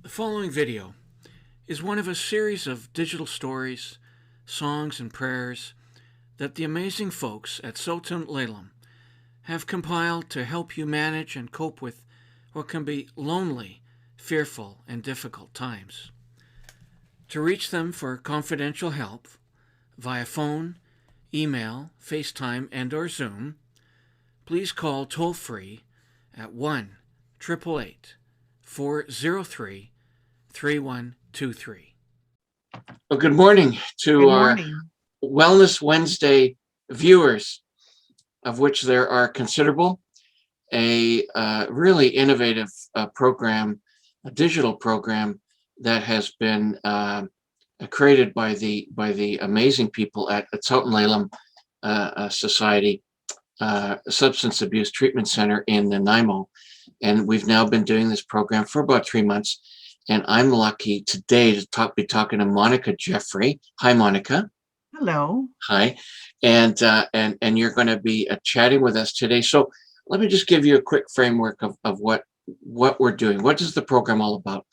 The following video is one of a series of digital stories, songs, and prayers that the amazing folks at Tsow-Tun Le Lum have compiled to help you manage and cope with what can be lonely, fearful, and difficult times. To reach them for confidential help via phone, email, FaceTime, and/or Zoom, please call toll-free at 1-888-403 3123. Well, good morning to Good our morning. Wellness Wednesday viewers, of which there are considerable. A really innovative program, a digital program that has been created by the amazing people at the Tsow-Tun Le Lum Society, Substance Abuse Treatment Center in Nanaimo. And we've now been doing this program for about 3 months. And I'm lucky today to be talking to Monica Jeffrey. Hi, Monica. Hello. Hi, and you're going to be chatting with us today. So let me just give you a quick framework of what we're doing. What is the program all about?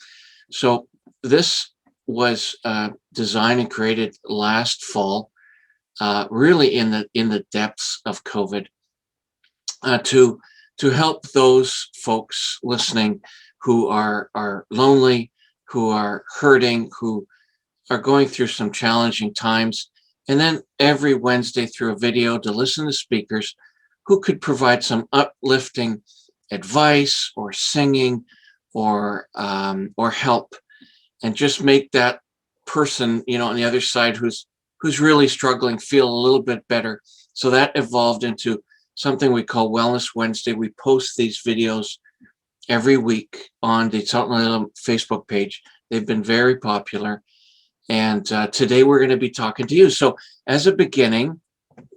So this was designed and created last fall, really in the depths of COVID, to help those folks listening who are lonely, who are hurting, who are going through some challenging times. And then every Wednesday through a video to listen to speakers who could provide some uplifting advice or singing or help, and just make that person, on the other side who's really struggling feel a little bit better. So that evolved into something we call Wellness Wednesday. We post these videos every week on the Tsow-Tun Le Lum Facebook page. They've been very popular. And today we're going to be talking to you. So as a beginning,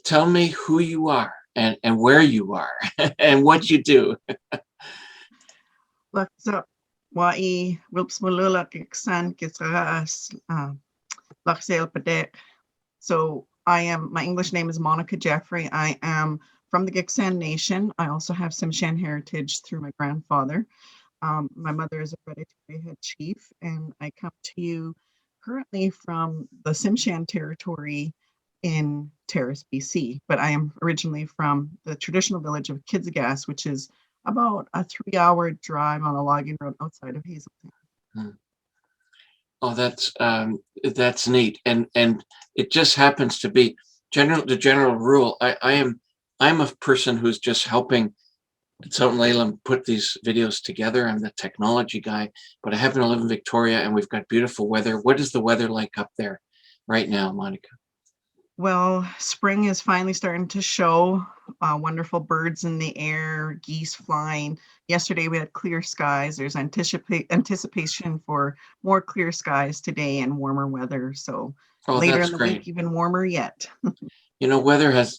tell me who you are and where you are and what you do. What's up? Wai Wilps Miluulak Kitsegas Padek. So my English name is Monica Jeffrey. I am from the Gitxsan Nation. I also have Tsimshian heritage through my grandfather. My mother is a hereditary head chief, and I come to you currently from the Tsimshian territory in Terrace, BC, but I am originally from the traditional village of Kitsegas, which is about a 3-hour drive on a logging road outside of Hazelton. Hmm. Oh, that's neat, and it just happens to be the general rule. I'm a person who's just helping Tsow-Tun Le Lum put these videos together. I'm the technology guy, but I happen to live in Victoria, and we've got beautiful weather. What is the weather like up there right now, Monica? Well, spring is finally starting to show. Wonderful birds in the air, geese flying. Yesterday we had clear skies. There's anticipation for more clear skies today and warmer weather. So later That's in the great. week, even warmer yet. Weather has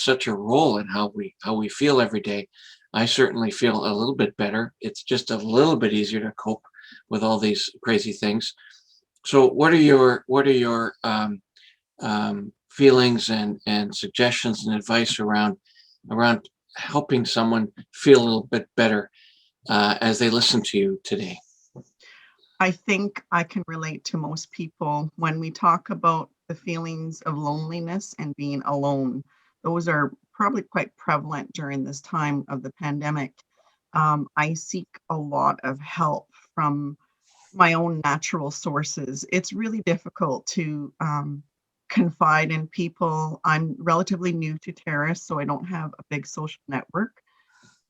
such a role in how we feel every day. I certainly feel a little bit better. It's just a little bit easier to cope with all these crazy things. So what are your feelings and suggestions and advice around helping someone feel a little bit better as they listen to you today? I think I can relate to most people when we talk about the feelings of loneliness and being alone. Those are probably quite prevalent during this time of the pandemic. I seek a lot of help from my own natural sources. It's really difficult to confide in people. I'm relatively new to Terrace, so I don't have a big social network.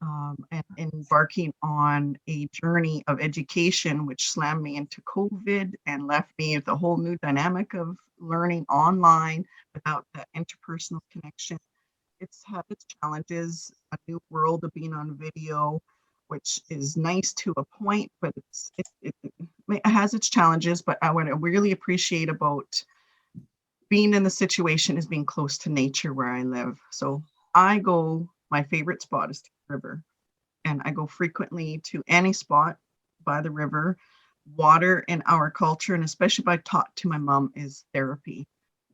And embarking on a journey of education, which slammed me into COVID and left me with a whole new dynamic of learning online without that interpersonal connection. It's had its challenges, a new world of being on video, which is nice to a point, but it has its challenges. But what I really appreciate about being in the situation is being close to nature where I live. So my favorite spot is the river, and I go frequently to any spot by the river. Water in our culture, and especially by taught to my mom, is therapy.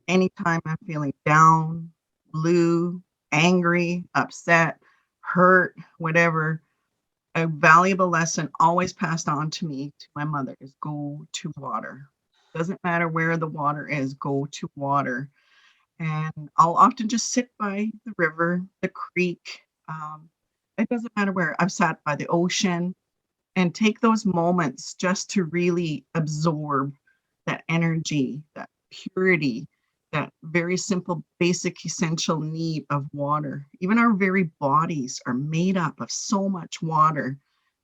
Anytime I'm feeling down, blue, angry, upset, hurt, whatever, a valuable lesson always passed on to me, to my mother, is go to water. Doesn't matter where the water is, go to water. And I'll often just sit by the river, the creek. It doesn't matter where. I've sat by the ocean and take those moments just to really absorb that energy, that purity, that very simple, basic, essential need of water. Even our very bodies are made up of so much water.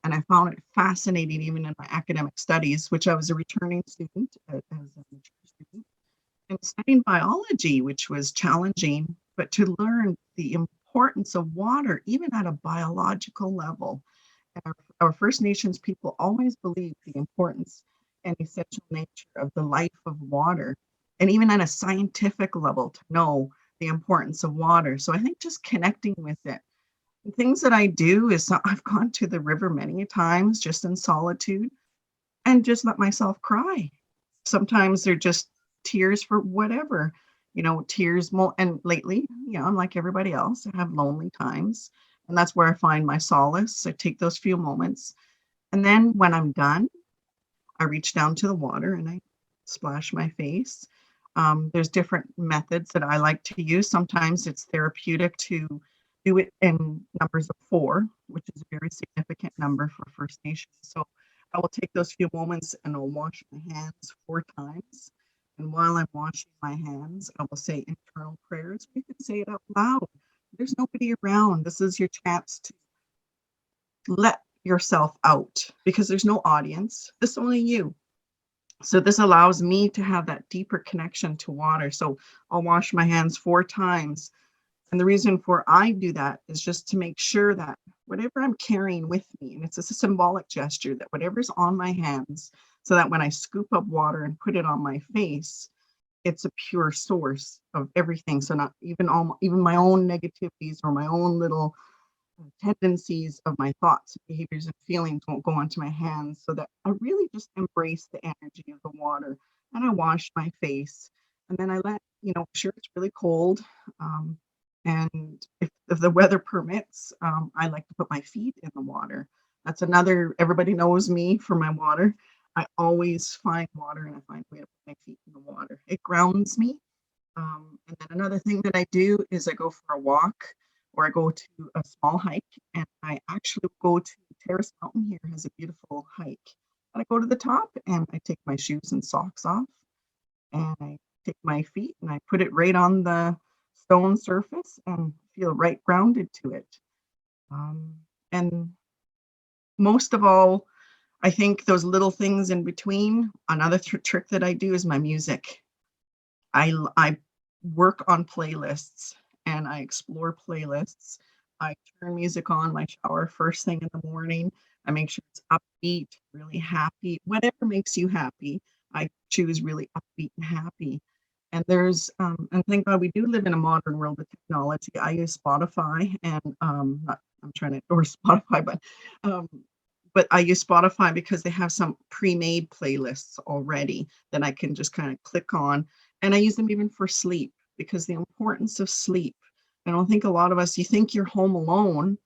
And I found it fascinating, even in my academic studies, which I was a returning student as a mature student, and studying biology, which was challenging, but to learn the importance of water, even at a biological level. Our First Nations people always believed the importance and essential nature of the life of water, and even at a scientific level, to know the importance of water. So I think just connecting with it. The things that I do is, I've gone to the river many times just in solitude and just let myself cry. Sometimes they're just tears for whatever, tears. And lately, I'm like everybody else. I have lonely times, and that's where I find my solace. I take those few moments, and then when I'm done, I reach down to the water and I splash my face. There's different methods that I like to use. Sometimes it's therapeutic to do it in numbers of four, which is a very significant number for First Nations. So I will take those few moments and I'll wash my hands 4 times. And while I'm washing my hands, I will say internal prayers. You can say it out loud. There's nobody around. This is your chance to let yourself out, because there's no audience. This is only you. So this allows me to have that deeper connection to water. So I'll wash my hands 4 times. And the reason for I do that is just to make sure that whatever I'm carrying with me, and it's a symbolic gesture, that whatever's on my hands, so that when I scoop up water and put it on my face, it's a pure source of everything. So not even my own negativities or my own little tendencies of my thoughts, behaviors, and feelings won't go onto my hands, so that I really just embrace the energy of the water. And I wash my face, and then I let, sure, it's really cold. And if the weather permits, I like to put my feet in the water. That's another, everybody knows me for my water. I always find water and I find a way to put my feet in the water. It grounds me. And then another thing that I do is I go for a walk, or I go to a small hike, and I actually go to Terrace Mountain. Here has a beautiful hike. And I go to the top and I take my shoes and socks off, and I take my feet and I put it right on the stone surface and feel right grounded to it. Um, and most of all, I think those little things in between. Another trick that I do is my music. I work on playlists and I explore playlists. I turn music on my shower first thing in the morning. I make sure it's upbeat, really happy, whatever makes you happy. I choose really upbeat and happy. And and thank God we do live in a modern world of technology. I use Spotify, and I'm trying to endorse Spotify, um, but I use Spotify because they have some pre-made playlists already that I can just kind of click on. And I use them even for sleep, because the importance of sleep. I don't think a lot of us, you think you're home alone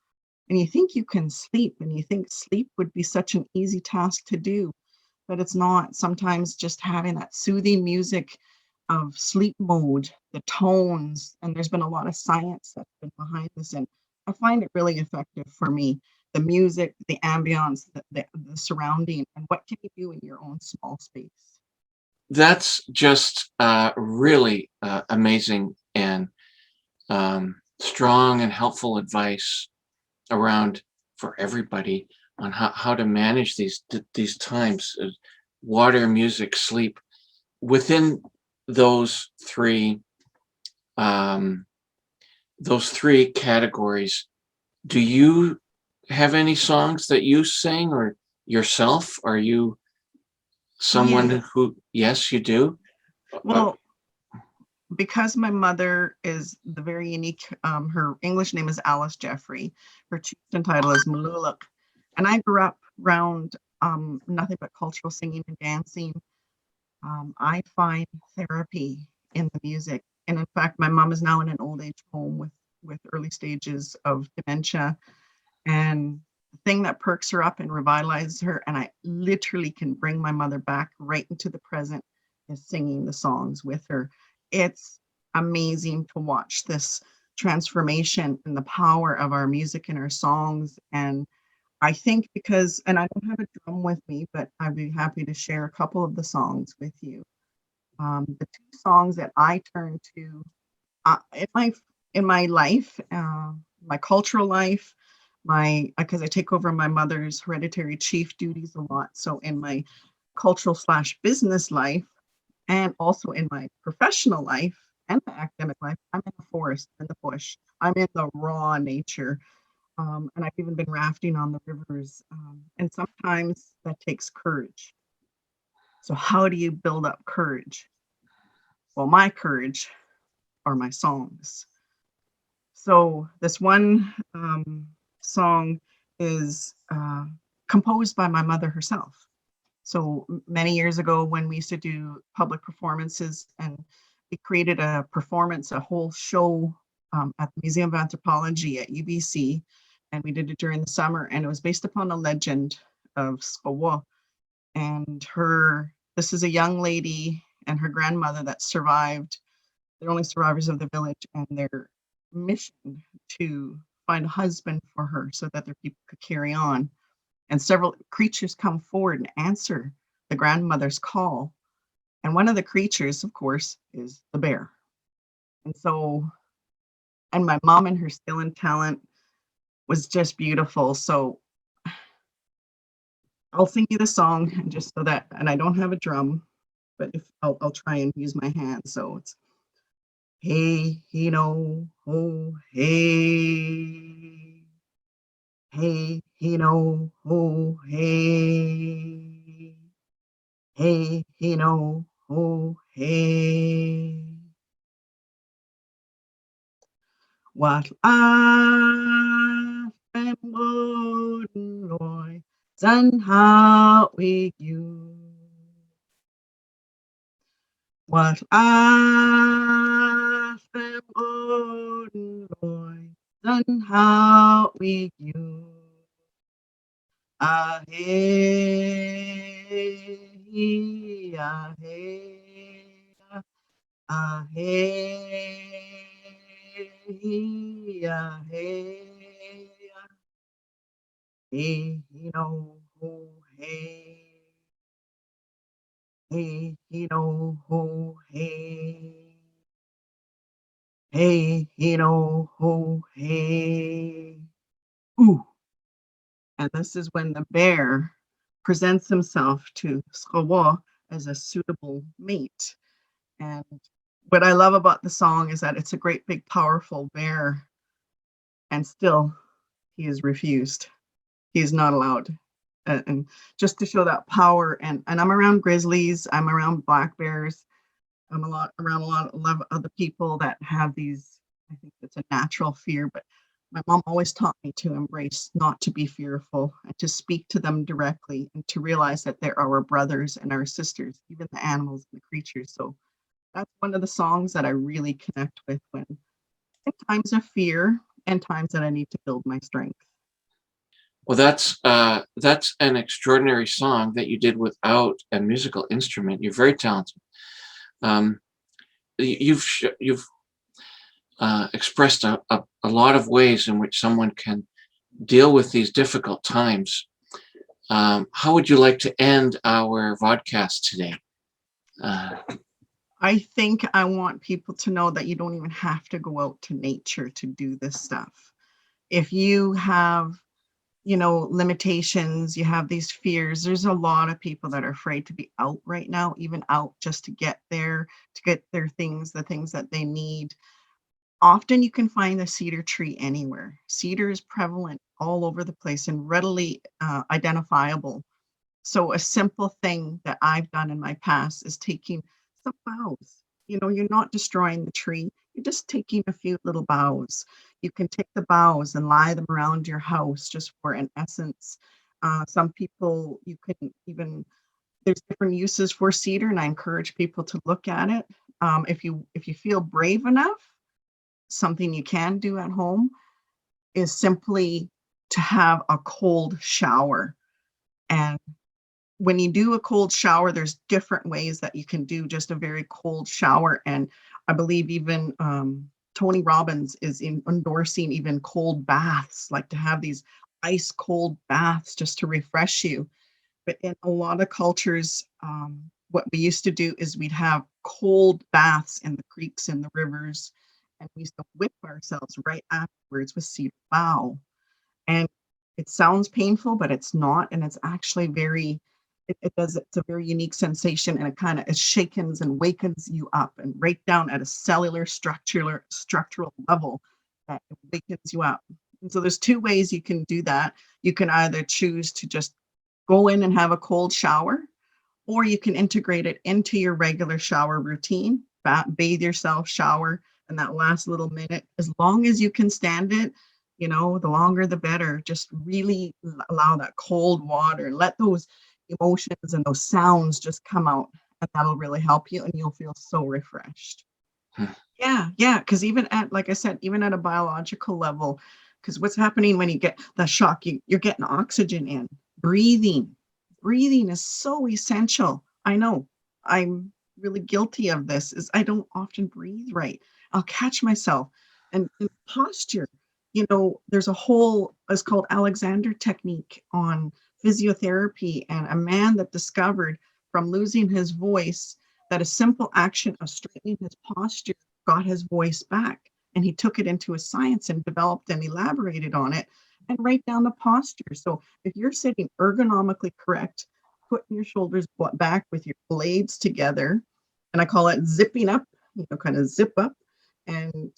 and you think you can sleep, and you think sleep would be such an easy task to do, but it's not. Sometimes just having that soothing music of sleep mode, the tones, and there's been a lot of science that's been behind this, and I find it really effective for me. The music, the ambience, the surrounding, and what can you do in your own small space. That's just really amazing and strong and helpful advice around for everybody on how to manage these times: water, music, sleep. Within those three um, those three categories, do you have any songs that you sing, or yourself? Are you someone Yeah. who? Yes, you do. Uh, Well, because my mother is the very unique, her English name is Alice Jeffrey. Her chieftain title is Miluulak. And I grew up around nothing but cultural singing and dancing. I find therapy in the music. And in fact, my mom is now in an old age home with early stages of dementia. And thing that perks her up and revitalizes her, and I literally can bring my mother back right into the present, is singing the songs with her. It's amazing to watch this transformation and the power of our music and our songs. And I think because, and I don't have a drum with me, but I'd be happy to share a couple of the songs with you. The two songs that I turn to in my life, my cultural life, my because I take over my mother's hereditary chief duties a lot. So in my cultural slash business life, and also in my professional life and my academic life, I'm in the forest, in the bush. I'm in the raw nature. And I've even been rafting on the rivers. And sometimes that takes courage. So, how do you build up courage? Well, my courage are my songs. So, this one song is composed by my mother herself. So, many years ago, when we used to do public performances, and we created a performance, a whole show at the Museum of Anthropology at UBC, and we did it during the summer, and it was based upon a legend of Tsow-Tun. And this is a young lady and her grandmother that survived. They're only survivors of the village, and their mission to find a husband for her so that their people could carry on. And several creatures come forward and answer the grandmother's call. And one of the creatures, of course, is the bear. And so, and my mom and her skill and talent was just beautiful. So I'll sing you the song, and just so that, and I don't have a drum, but if I'll try and use my hands. So it's hey, he no, ho, hey, hey, he no, ho, hey, hey, he no, ho, hey. What I am Lord, and how we you. What I am Lord, and how we you. Ah, hey, ah, hey, ah, hey, ah, hey, hey, no, ho, hey, hey, no, ho, hey, hey, no, ho, hey. Ooh. And this is when the bear presents himself to Tsow-Tun as a suitable mate. And what I love about the song is that it's a great big powerful bear, and still he is refused. He is not allowed. And just to show that power, and I'm around grizzlies, I'm around black bears, I'm around a lot of other people that have these, I think it's a natural fear, but my mom always taught me to embrace, not to be fearful, and to speak to them directly, and to realize that they're our brothers and our sisters, even the animals and the creatures. So that's one of the songs that I really connect with when in times of fear and times that I need to build my strength. Well, that's an extraordinary song that you did without a musical instrument. You're very talented. Um, you've expressed a lot of ways in which someone can deal with these difficult times. How would you like to end our vodcast today? I think I want people to know that you don't even have to go out to nature to do this stuff. If you have, limitations, you have these fears, there's a lot of people that are afraid to be out right now, even out just to get there, to get their things, the things that they need. Often you can find a cedar tree anywhere. Cedar is prevalent all over the place and readily identifiable. So a simple thing that I've done in my past is taking some boughs. You're not destroying the tree. You're just taking a few little boughs. You can take the boughs and lie them around your house just for an essence. Some people, you can even, there's different uses for cedar, and I encourage people to look at it. If you feel brave enough, something you can do at home is simply to have a cold shower. And when you do a cold shower, there's different ways that you can do just a very cold shower. And I believe even Tony Robbins is endorsing even cold baths, like to have these ice cold baths just to refresh you. But in a lot of cultures, what we used to do is we'd have cold baths in the creeks and the rivers, and we used to whip ourselves right afterwards with cedar bow. And it sounds painful, but it's not. And it's actually very, it's a very unique sensation, and it shakens and wakens you up and right down at a cellular structural level that wakens you up. And so there's two ways you can do that. You can either choose to just go in and have a cold shower, or you can integrate it into your regular shower routine, bathe yourself, shower, and that last little minute, as long as you can stand it, the longer the better. Just really allow that cold water and let those emotions and those sounds just come out, and that'll really help you, and you'll feel so refreshed. Hmm. Yeah, because even at, like I said, even at a biological level, because what's happening when you get the shock, you're getting oxygen in. Breathing is so essential. I know I'm really guilty of this, is I don't often breathe right. I'll catch myself. And posture, there's a whole, it's called Alexander technique on physiotherapy, and a man that discovered from losing his voice that a simple action of straightening his posture got his voice back. And he took it into a science and developed and elaborated on it and write down the posture. So if you're sitting ergonomically correct, putting your shoulders back with your blades together, and I call it zipping up, kind of zip up. And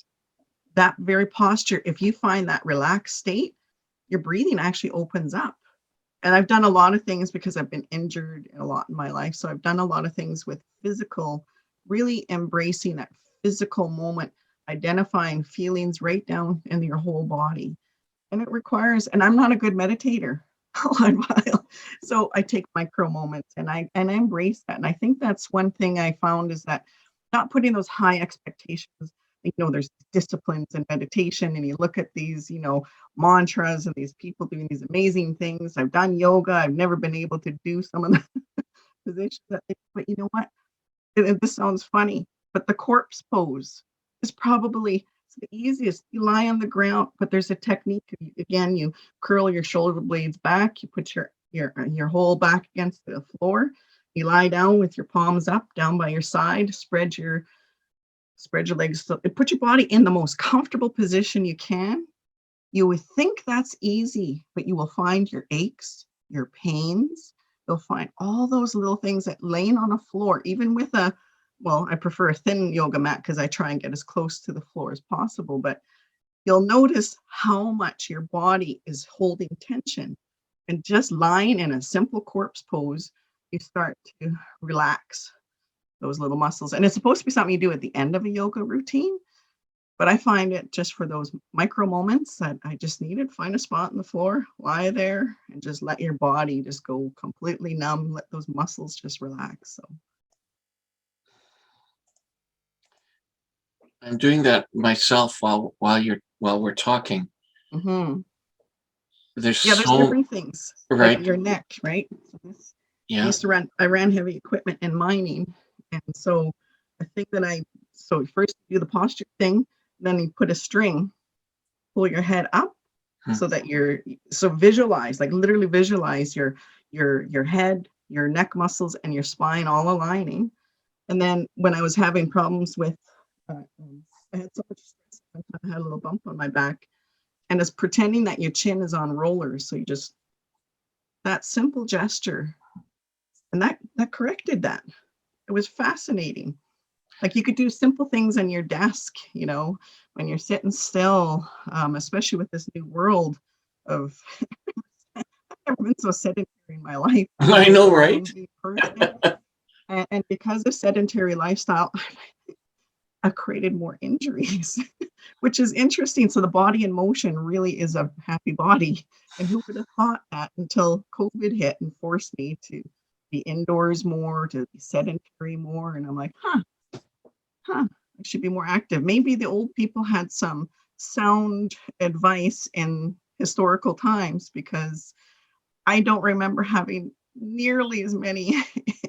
that very posture, if you find that relaxed state, your breathing actually opens up. And I've done a lot of things because I've been injured a lot in my life. So I've done a lot of things with physical, really embracing that physical moment, identifying feelings right down in your whole body. And it requires, and I'm not a good meditator. So I take micro moments, and I embrace that. And I think that's one thing I found, is that not putting those high expectations. There's disciplines in meditation, and you look at these, mantras and these people doing these amazing things. I've done yoga. I've never been able to do some of the positions but you know what? This sounds funny, but the corpse pose is probably the easiest. You lie on the ground, but there's a technique. Again, you curl your shoulder blades back. You put your whole back against the floor. You lie down with your palms up, down by your side. Spread your legs. So put your body in the most comfortable position you can. You would think that's easy, but you will find your aches, your pains. You'll find all those little things that laying on a floor, even with I prefer a thin yoga mat because I try and get as close to the floor as possible. But you'll notice how much your body is holding tension. And just lying in a simple corpse pose, you start to relax those little muscles. And it's supposed to be something you do at the end of a yoga routine. But I find it just for those micro moments that I just needed. Find a spot on the floor, lie there, and just let your body just go completely numb. Let those muscles just relax. So I'm doing that myself while we're talking. mm-hmm. There's There's different things, right. like your neck, right? So Yeah. I ran heavy equipment in mining. And so I think that first you do the posture thing, then you put a string, pull your head up so that visualize, like literally visualize your head, your neck muscles, and your spine all aligning. And then when I was having problems with, I had so much stress, I had a little bump on my back, and it's pretending that your chin is on rollers. So that simple gesture, and that corrected that. It was fascinating. Like you could do simple things on your desk, when you're sitting still, especially with this new world of, I've never been so sedentary in my life. I know, right? And because of sedentary lifestyle, I've created more injuries, which is interesting. So the body in motion really is a happy body. And who would have thought that until COVID hit and forced me to be indoors more, to be sedentary more. And I'm like, I should be more active. Maybe the old people had some sound advice in historical times, because I don't remember having nearly as many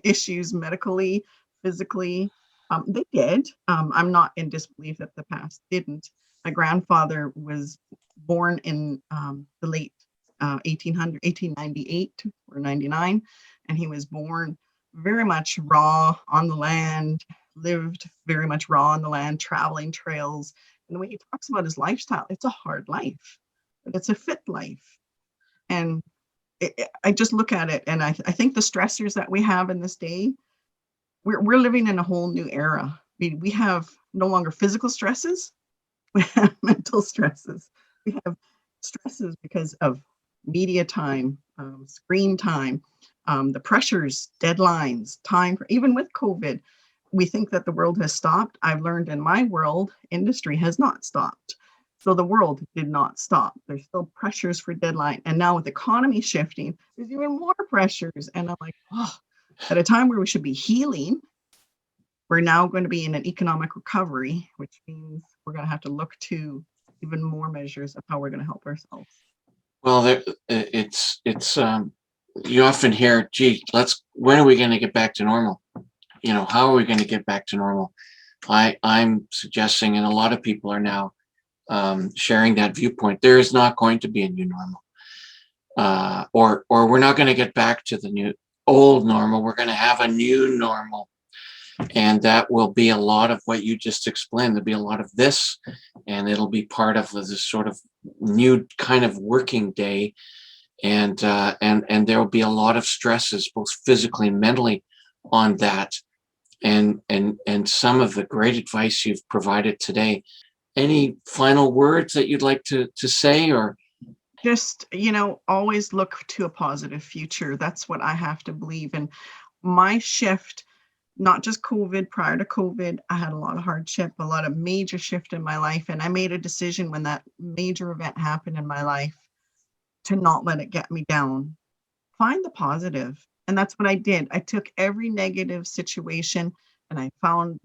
issues medically, physically. They did. I'm not in disbelief that the past didn't. My grandfather was born in the late 1898 or 99, and he was born very much raw on the land, lived very much raw on the land, traveling trails. And the way he talks about his lifestyle, it's a hard life, but it's a fit life. And I just look at it, and I think the stressors that we have in this day, we're living in a whole new era. We have no longer physical stresses, we have mental stresses. We have stresses because of media time, screen time, the pressures, deadlines, time. Even with COVID, we think that the world has stopped. I've learned in my world, industry has not stopped. So the world did not stop. There's still pressures for deadline. And now with the economy shifting, there's even more pressures. And I'm like, oh, at a time where we should be healing, we're now going to be in an economic recovery, which means we're going to have to look to even more measures of how we're going to help ourselves. Well, it's you often hear, gee, when are we going to get back to normal? How are we going to get back to normal? I'm suggesting, and a lot of people are now sharing that viewpoint, there is not going to be a new normal, or we're not going to get back to the new old normal. We're going to have a new normal, and that will be a lot of what you just explained. There'll be a lot of this, and it'll be part of this sort of new kind of working day, and there will be a lot of stresses, both physically and mentally, on that. And some of the great advice you've provided today. Any final words that you'd like to say, or just, always look to a positive future. That's what I have to believe. And my shift, not just COVID, prior to COVID, I had a lot of hardship, a lot of major shift in my life. And I made a decision when that major event happened in my life to not let it get me down. Find the positive. And that's what I did. I took every negative situation and I found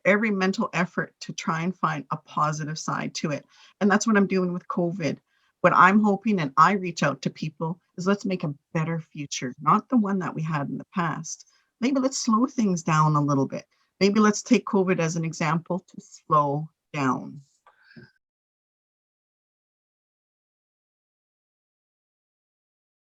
every mental effort to try and find a positive side to it. And that's what I'm doing with COVID. What I'm hoping, and I reach out to people, is let's make a better future, not the one that we had in the past. Maybe let's slow things down a little bit. Maybe let's take COVID as an example to slow down.